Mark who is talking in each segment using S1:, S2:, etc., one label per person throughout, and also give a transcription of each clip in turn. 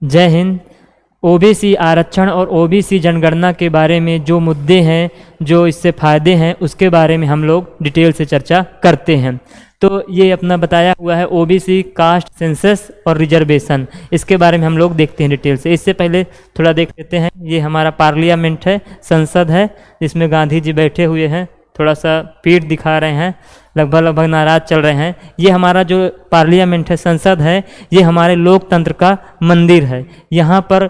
S1: जय हिंद। ओबीसी आरक्षण और ओबीसी जनगणना के बारे में जो मुद्दे हैं, जो इससे फ़ायदे हैं, उसके बारे में हम लोग डिटेल से चर्चा करते हैं। तो ये अपना बताया हुआ है ओबीसी कास्ट सेंसस और रिजर्वेशन, इसके बारे में हम लोग देखते हैं डिटेल से। इससे पहले थोड़ा देख लेते हैं, ये हमारा पार्लियामेंट है, संसद है, जिसमें गांधी जी बैठे हुए हैं, थोड़ा सा पीठ दिखा रहे हैं, लगभग नाराज चल रहे हैं। ये हमारा जो पार्लियामेंट है, संसद है, ये हमारे लोकतंत्र का मंदिर है। यहाँ पर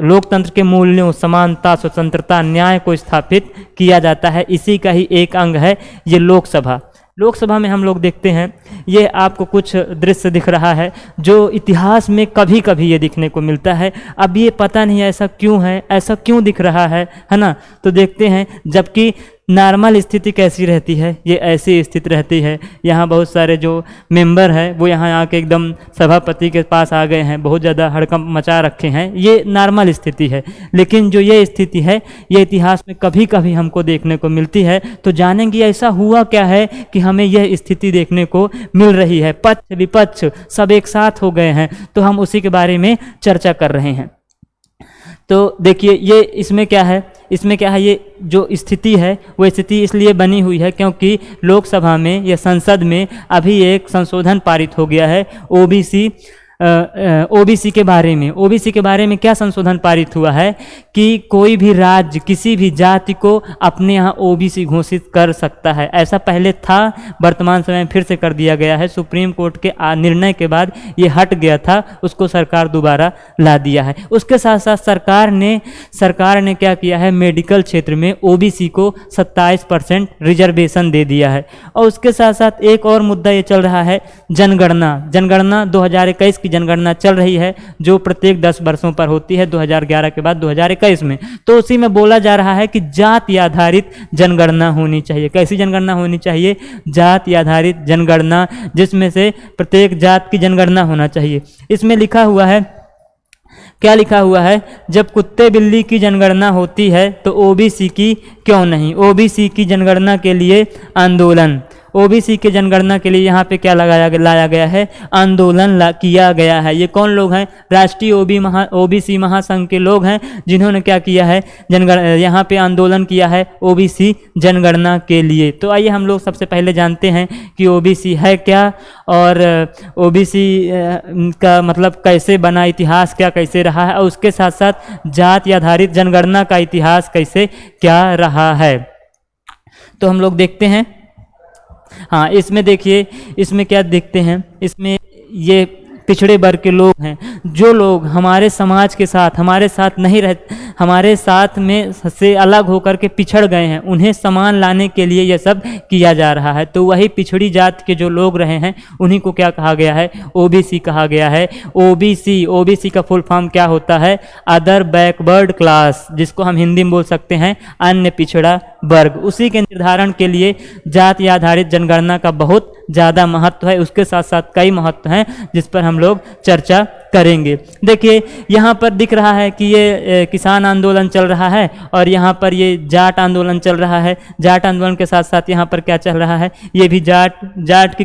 S1: लोकतंत्र के मूल्यों, समानता, स्वतंत्रता, न्याय को स्थापित किया जाता है। इसी का ही एक अंग है ये लोकसभा। लोकसभा में हम लोग देखते हैं, ये आपको कुछ दृश्य दिख रहा है जो इतिहास में कभी कभी ये दिखने को मिलता है। अब ये पता नहीं ऐसा क्यों है, ऐसा क्यों दिख रहा है ना। तो देखते हैं, जबकि नॉर्मल स्थिति कैसी रहती है, ये ऐसी स्थिति रहती है। यहाँ बहुत सारे जो मेंबर हैं वो यहाँ आके एकदम सभापति के पास आ गए हैं, बहुत ज़्यादा हड़कंप मचा रखे हैं। ये नॉर्मल स्थिति है, लेकिन जो ये स्थिति है ये इतिहास में कभी कभी हमको देखने को मिलती है। तो जानेंगे ऐसा हुआ क्या है कि हमें यह स्थिति देखने को मिल रही है। पक्ष विपक्ष सब एक साथ हो गए हैं, तो हम उसी के बारे में चर्चा कर रहे हैं। तो देखिए, ये इसमें क्या है, ये जो स्थिति है वो स्थिति इसलिए बनी हुई है क्योंकि लोकसभा में या संसद में अभी एक संशोधन पारित हो गया है ओबीसी के बारे में। ओबीसी के बारे में क्या संशोधन पारित हुआ है कि कोई भी राज्य किसी भी जाति को अपने यहाँ ओबीसी घोषित कर सकता है। ऐसा पहले था, वर्तमान समय में फिर से कर दिया गया है। सुप्रीम कोर्ट के निर्णय के बाद ये हट गया था, उसको सरकार दोबारा ला दिया है। उसके साथ साथ सरकार ने क्या किया है, मेडिकल क्षेत्र में ओबीसी को 27% रिजर्वेशन दे दिया है। और उसके साथ साथ एक और मुद्दा ये चल रहा है, जनगणना 2021 की जनगणना चल रही है, जो प्रत्येक 10 वर्षों पर होती है, 2011 के बाद 2021 में। तो उसी में बोला जा रहा है कि जाति आधारित जनगणना होनी चाहिए। कैसी जनगणना होनी चाहिए? जाति आधारित जनगणना, जिसमें से प्रत्येक जात की जनगणना होना चाहिए। इसमें लिखा हुआ है, क्या लिखा हुआ है, जब कुत्ते बिल्ली की जनगणना होती है तो ओबीसी की क्यों नहीं? ओबीसी की जनगणना के लिए आंदोलन, ओबीसी के जनगणना के लिए यहाँ पे क्या लाया गया है, आंदोलन किया गया है। ये कौन लोग हैं? राष्ट्रीय ओबीसी महासंघ के लोग हैं, जिन्होंने क्या किया है, यहाँ पे आंदोलन किया है ओबीसी जनगणना के लिए। तो आइए हम लोग सबसे पहले जानते हैं कि ओबीसी है क्या, और ओबीसी का मतलब कैसे बना, इतिहास क्या कैसे रहा है, और उसके साथ साथ जाति आधारित जनगणना का इतिहास कैसे क्या रहा है। तो हम लोग देखते हैं। हाँ, इसमें देखिए, इसमें क्या देखते हैं, इसमें ये पिछड़े वर्ग के लोग हैं, जो लोग हमारे समाज के साथ हमारे साथ नहीं रहते, हमारे साथ में से अलग होकर के पिछड़ गए हैं, उन्हें समान लाने के लिए ये सब किया जा रहा है। तो वही पिछड़ी जात के जो लोग रहे हैं, उन्हीं को क्या कहा गया है, ओबीसी कहा गया है। ओबीसी का फुल फॉर्म क्या होता है? अदर बैकवर्ड क्लास, जिसको हम हिंदी में बोल सकते हैं अन्य पिछड़ा वर्ग। उसी के निर्धारण के लिए जाति आधारित जनगणना का बहुत ज़्यादा महत्व है। उसके साथ साथ कई महत्व हैं जिस पर हम लोग चर्चा करेंगे। देखिए, यहाँ पर दिख रहा है कि ये किसान आंदोलन चल रहा है, और यहाँ पर ये जाट आंदोलन चल रहा है। जाट आंदोलन के साथ साथ यहाँ पर क्या चल रहा है, ये भी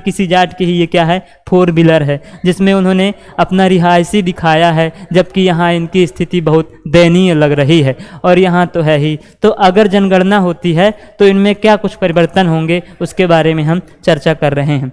S1: किसी जाट की ही ये क्या है, 4 व्हीलर है, जिसमें उन्होंने अपना रिहायशी दिखाया है, जबकि यहाँ इनकी स्थिति बहुत दयनीय लग रही है। और यहाँ तो है ही। तो अगर जनगणना होती है तो इनमें क्या कुछ परिवर्तन होंगे, उसके बारे में हम चर्चा कर रहे हैं।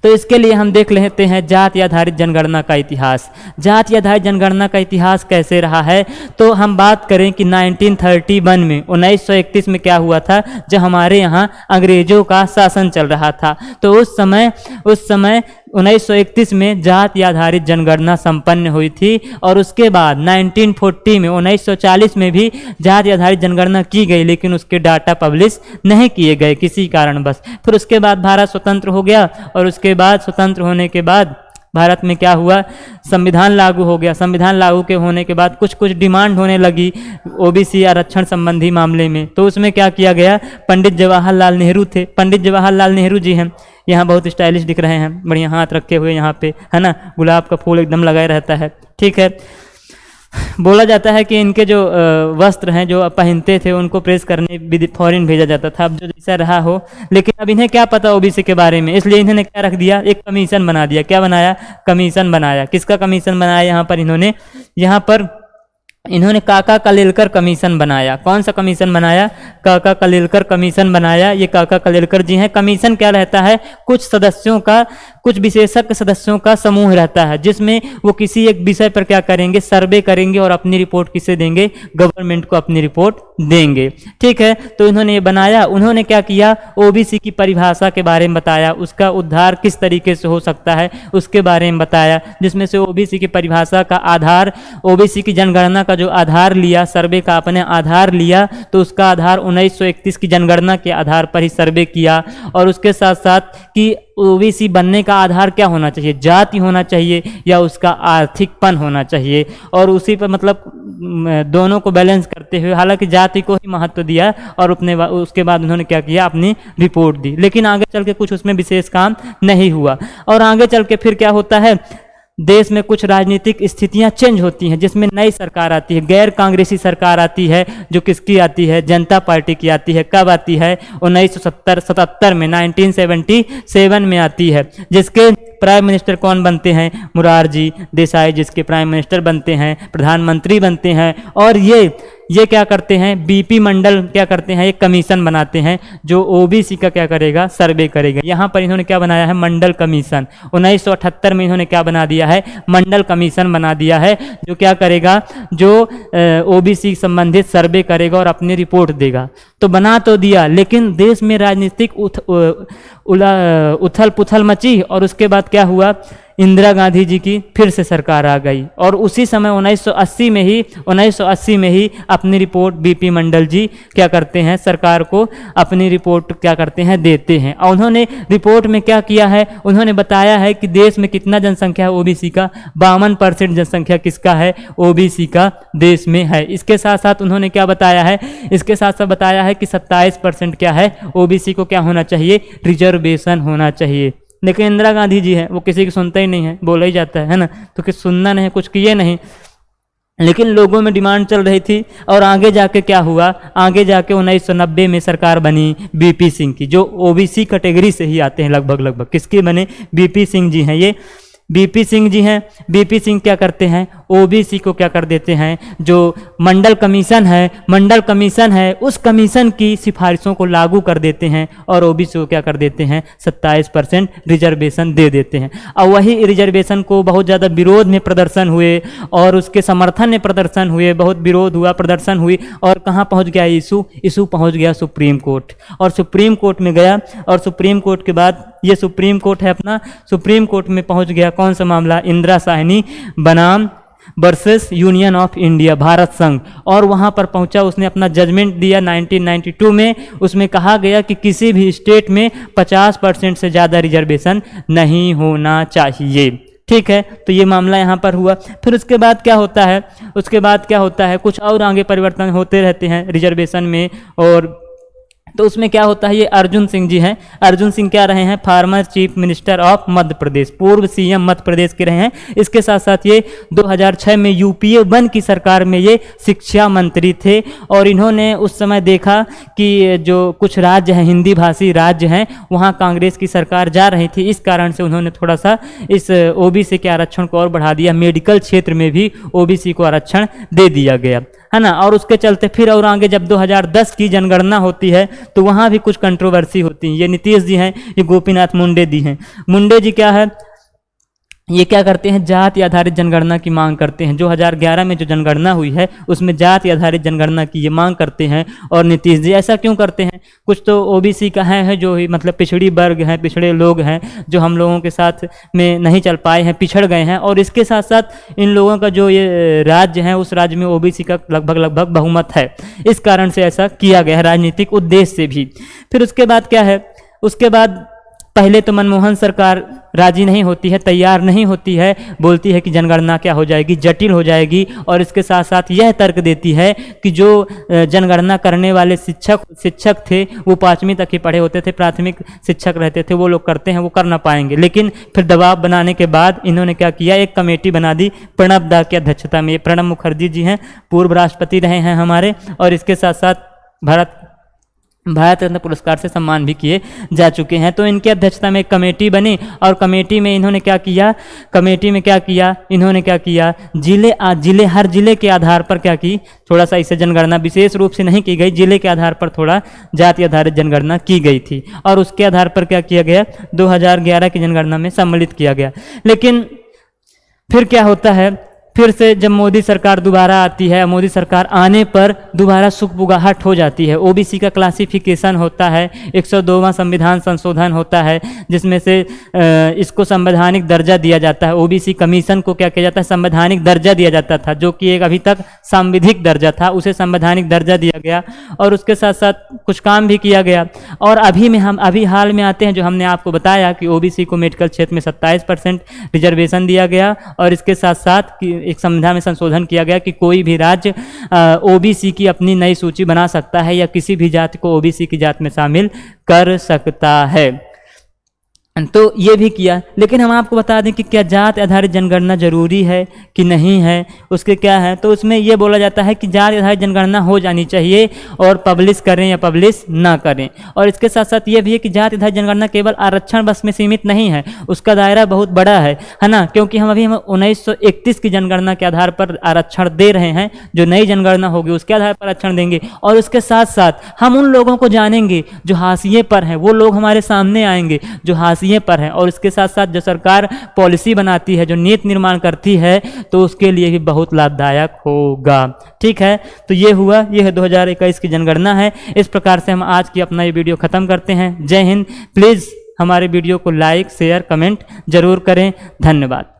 S1: तो इसके लिए हम देख लेते हैं जाति आधारित जनगणना का इतिहास। जाति आधारित जनगणना का इतिहास कैसे रहा है, तो हम बात करें कि 1931 में 1931 में क्या हुआ था, जब हमारे यहाँ अंग्रेजों का शासन चल रहा था। तो उस समय 1931 में जाति आधारित जनगणना संपन्न हुई थी। और उसके बाद 1940 में 1940 में भी जाति आधारित जनगणना की गई, लेकिन उसके डाटा पब्लिश नहीं किए गए किसी कारणवश। फिर उसके बाद भारत स्वतंत्र हो गया, और उसके बाद स्वतंत्र होने के बाद भारत में क्या हुआ, संविधान लागू हो गया। संविधान लागू के होने के बाद कुछ डिमांड होने लगी ओबीसी आरक्षण संबंधी मामले में। तो उसमें क्या किया गया, पंडित जवाहरलाल नेहरू थे, पंडित जवाहरलाल नेहरू जी हैं, यहाँ बहुत स्टाइलिश दिख रहे हैं, बढ़िया हाथ रखे हुए यहाँ पे, है ना, गुलाब का फूल एकदम लगाए रहता है, ठीक है। बोला जाता है कि इनके जो वस्त्र हैं जो पहनते थे उनको प्रेस करने फॉरेन भेजा जाता था, अब जो जैसा रहा हो। लेकिन अब इन्हें क्या पता ओबीसी के बारे में, इसलिए इन्होंने क्या रख दिया, एक कमीशन बना दिया। क्या बनाया, कमीशन बनाया। किसका कमीशन बनाया, यहाँ पर इन्होंने काका कलेलकर कमीशन बनाया। कौन सा कमीशन बनाया, काका कलेलकर कमीशन बनाया। ये काका कलेलकर जी हैं। कमीशन क्या रहता है, कुछ सदस्यों का, कुछ विशेषज्ञ सदस्यों का समूह रहता है जिसमें वो किसी एक विषय पर क्या करेंगे, सर्वे करेंगे और अपनी रिपोर्ट किसे देंगे, गवर्नमेंट को अपनी रिपोर्ट देंगे। ठीक है, तो इन्होंने ये बनाया। उन्होंने क्या किया, ओबीसी की परिभाषा के बारे में बताया, उसका उद्धार किस तरीके से हो सकता है उसके बारे में बताया, जिसमें से ओबीसी की परिभाषा का आधार, ओबीसी की जनगणना का जो आधार लिया, सर्वे का अपने आधार लिया, तो उसका आधार 1931 की जनगणना के आधार पर ही सर्वे किया। और उसके साथ साथ कि ओबीसी बनने का आधार क्या होना चाहिए, जाति होना चाहिए या उसका आर्थिकपन होना चाहिए, और उसी पर मतलब दोनों को बैलेंस करते हुए, हालांकि जाति को ही महत्व दिया और उसके बाद उन्होंने क्या किया, अपनी रिपोर्ट दी। लेकिन आगे चल के कुछ उसमें विशेष काम नहीं हुआ। और आगे चल के फिर क्या होता है, देश में कुछ राजनीतिक स्थितियां चेंज होती हैं जिसमें नई सरकार आती है, गैर कांग्रेसी सरकार आती है, जो किसकी आती है, जनता पार्टी की आती है। कब आती है, 1977 में, 1977 में आती है, जिसके प्राइम मिनिस्टर कौन बनते हैं, मुरारजी देसाई, जिसके प्राइम मिनिस्टर बनते हैं, प्रधानमंत्री बनते हैं। और ये क्या करते हैं, बीपी मंडल क्या करते हैं, एक कमीशन बनाते हैं जो ओबीसी का क्या करेगा, सर्वे करेगा। यहाँ पर इन्होंने क्या बनाया है, मंडल कमीशन। 1978 में इन्होंने क्या बना दिया है, मंडल कमीशन बना दिया है, जो क्या करेगा, जो ओबीसी संबंधित सर्वे करेगा और अपनी रिपोर्ट देगा। तो बना तो दिया, लेकिन देश में राजनीतिक उथल पुथल मची। और उसके बाद क्या हुआ, इंदिरा गांधी जी की फिर से सरकार आ गई और उसी समय 1980 में ही अपनी रिपोर्ट बीपी मंडल जी क्या करते हैं, सरकार को अपनी रिपोर्ट क्या करते हैं, देते हैं। और उन्होंने रिपोर्ट में क्या किया है, उन्होंने बताया है कि देश में कितना जनसंख्या है ओबीसी का, 52% जनसंख्या किसका है, ओबीसी का देश में है। इसके साथ साथ उन्होंने क्या बताया है, इसके साथ साथ बताया है कि 27% क्या है, ओबीसी को क्या होना चाहिए, रिजर्वेशन होना चाहिए। लेकिन इंदिरा गांधी जी हैं, वो किसी की सुनता ही नहीं है, बोला ही जाता है ना, तो कुछ सुनना नहीं, कुछ किए नहीं। लेकिन लोगों में डिमांड चल रही थी। और आगे जाके क्या हुआ, आगे जाके 1990 में सरकार बनी बीपी सिंह की, जो ओबीसी कैटेगरी से ही आते हैं लगभग। किसके बने, बीपी सिंह जी हैं। ये बीपी सिंह जी हैं। बीपी सिंह क्या करते हैं, ओबीसी को क्या कर देते हैं, जो मंडल कमीशन है उस कमीशन की सिफारिशों को लागू कर देते हैं और ओबीसी को क्या कर देते हैं, 27% रिजर्वेशन दे देते हैं। और वही रिजर्वेशन को बहुत ज़्यादा विरोध में प्रदर्शन हुए और उसके समर्थन में प्रदर्शन हुए, बहुत विरोध हुआ, प्रदर्शन हुई, और कहाँ पहुँच गया इशू पहुँच गया सुप्रीम कोर्ट। और सुप्रीम कोर्ट में गया और सुप्रीम कोर्ट के बाद, ये सुप्रीम कोर्ट है अपना, सुप्रीम कोर्ट में पहुँच गया कौन सा मामला, इंदिरा साहनी बनाम versus union of India, Bharat संघ। और वहाँ पर पहुँचा, उसने अपना जजमेंट दिया 1992 में। उसमें कहा गया कि किसी भी स्टेट में 50% से ज़्यादा रिजर्वेशन नहीं होना चाहिए। ठीक है, तो ये मामला यहाँ पर हुआ। फिर उसके बाद क्या होता है, कुछ और आगे परिवर्तन होते रहते हैं रिजर्वेशन में। और तो उसमें क्या होता है, ये अर्जुन सिंह जी हैं। अर्जुन सिंह क्या रहे हैं, farmer chief minister of Madhya Pradesh, पूर्व सीएम मध्य प्रदेश के रहे हैं। इसके साथ साथ ये 2006 में यूपीए 1 की सरकार में ये शिक्षा मंत्री थे। और इन्होंने उस समय देखा कि जो कुछ राज्य हैं, हिंदी भाषी राज्य हैं, वहाँ कांग्रेस की सरकार जा रही थी। इस कारण से उन्होंने थोड़ा सा इस ओबीसी के आरक्षण को और बढ़ा दिया। मेडिकल क्षेत्र में भी ओबीसी को आरक्षण दे दिया गया, है ना। और उसके चलते फिर और आगे जब 2010 की जनगणना होती है तो वहाँ भी कुछ कंट्रोवर्सी होती है। ये नीतीश जी हैं, ये गोपीनाथ मुंडे जी हैं। मुंडे जी क्या है, ये क्या करते हैं, जाति आधारित जनगणना की मांग करते हैं। 2011 में जो जनगणना हुई है उसमें जाति आधारित जनगणना की ये मांग करते हैं। और नीतीश जी ऐसा क्यों करते हैं, कुछ तो ओबीसी का है जो ही मतलब पिछड़ी वर्ग हैं, पिछड़े लोग हैं, जो हम लोगों के साथ में नहीं चल पाए हैं, पिछड़ गए हैं। और इसके साथ साथ इन लोगों का जो ये राज्य है, उस राज्य में ओबीसी का लगभग बहुमत है। इस कारण से ऐसा किया गया है, राजनीतिक उद्देश्य से भी। फिर उसके बाद क्या है, उसके बाद पहले तो मनमोहन सरकार राजी नहीं होती है, तैयार नहीं होती है, बोलती है कि जनगणना क्या हो जाएगी, जटिल हो जाएगी, और इसके साथ साथ यह तर्क देती है कि जो जनगणना करने वाले शिक्षक थे वो 5वीं तक ही पढ़े होते थे, प्राथमिक शिक्षक रहते थे, वो लोग करते हैं, वो कर ना पाएंगे। लेकिन फिर दबाव बनाने के बाद इन्होंने क्या किया, एक कमेटी बना दी प्रणब दा की अध्यक्षता में। प्रणब मुखर्जी जी हैं, पूर्व राष्ट्रपति रहे हैं हमारे, और इसके साथ साथ भारत रत्न पुरस्कार से सम्मान भी किए जा चुके हैं। तो इनकी अध्यक्षता में एक कमेटी बनी, और कमेटी में इन्होंने क्या किया, इन्होंने क्या किया, हर जिले के आधार पर क्या की, थोड़ा सा इसे जनगणना विशेष रूप से नहीं की गई, जिले के आधार पर थोड़ा जाति आधारित जनगणना की गई थी, और उसके आधार पर क्या किया गया, 2011 की जनगणना में सम्मिलित किया गया। लेकिन फिर क्या होता है, फिर से जब मोदी सरकार दोबारा आती है, मोदी सरकार आने पर दोबारा सुगबुगाहट हो जाती है। ओबीसी का क्लासिफिकेशन होता है, 102वां संविधान संशोधन होता है, जिसमें से इसको संवैधानिक दर्जा दिया जाता है। ओबीसी कमीशन को क्या किया जाता है, संवैधानिक दर्जा दिया जाता था, जो कि एक अभी तक सांविधिक दर्जा था, उसे संवैधानिक दर्जा दिया गया, और उसके साथ साथ कुछ काम भी किया गया। और अभी हाल में आते हैं, जो हमने आपको बताया कि ओबीसी को मेडिकल क्षेत्र में 27% रिजर्वेशन दिया गया, और इसके साथ साथ एक संविधान में संशोधन किया गया कि कोई भी राज्य ओबीसी की अपनी नई सूची बना सकता है, या किसी भी जाति को ओबीसी की जात में शामिल कर सकता है। तो ये भी किया। लेकिन हम आपको बता दें कि क्या जाति आधारित जनगणना जरूरी है कि नहीं है, उसके क्या है, तो उसमें ये बोला जाता है कि जाति आधारित जनगणना हो जानी चाहिए, और पब्लिश करें या पब्लिश ना करें। और इसके साथ साथ ये भी है कि जाति आधारित जनगणना केवल आरक्षण बस में सीमित नहीं है, उसका दायरा बहुत बड़ा है ना, क्योंकि हम 1931 की जनगणना के आधार पर आरक्षण दे रहे हैं, जो नई जनगणना होगी उसके आधार पर आरक्षण देंगे। और उसके साथ साथ हम उन लोगों को जानेंगे जो हाशिए पर हैं, वो लोग हमारे सामने आएंगे जो हाशिए पर है। और इसके साथ साथ जो सरकार पॉलिसी बनाती है, जो नीति निर्माण करती है, तो उसके लिए भी बहुत लाभदायक होगा। ठीक है, तो ये हुआ, ये है 2021 की जनगणना है। इस प्रकार से हम आज की अपना ये वीडियो खत्म करते हैं। जय हिंद। प्लीज़ हमारे वीडियो को लाइक, शेयर, कमेंट जरूर करें। धन्यवाद।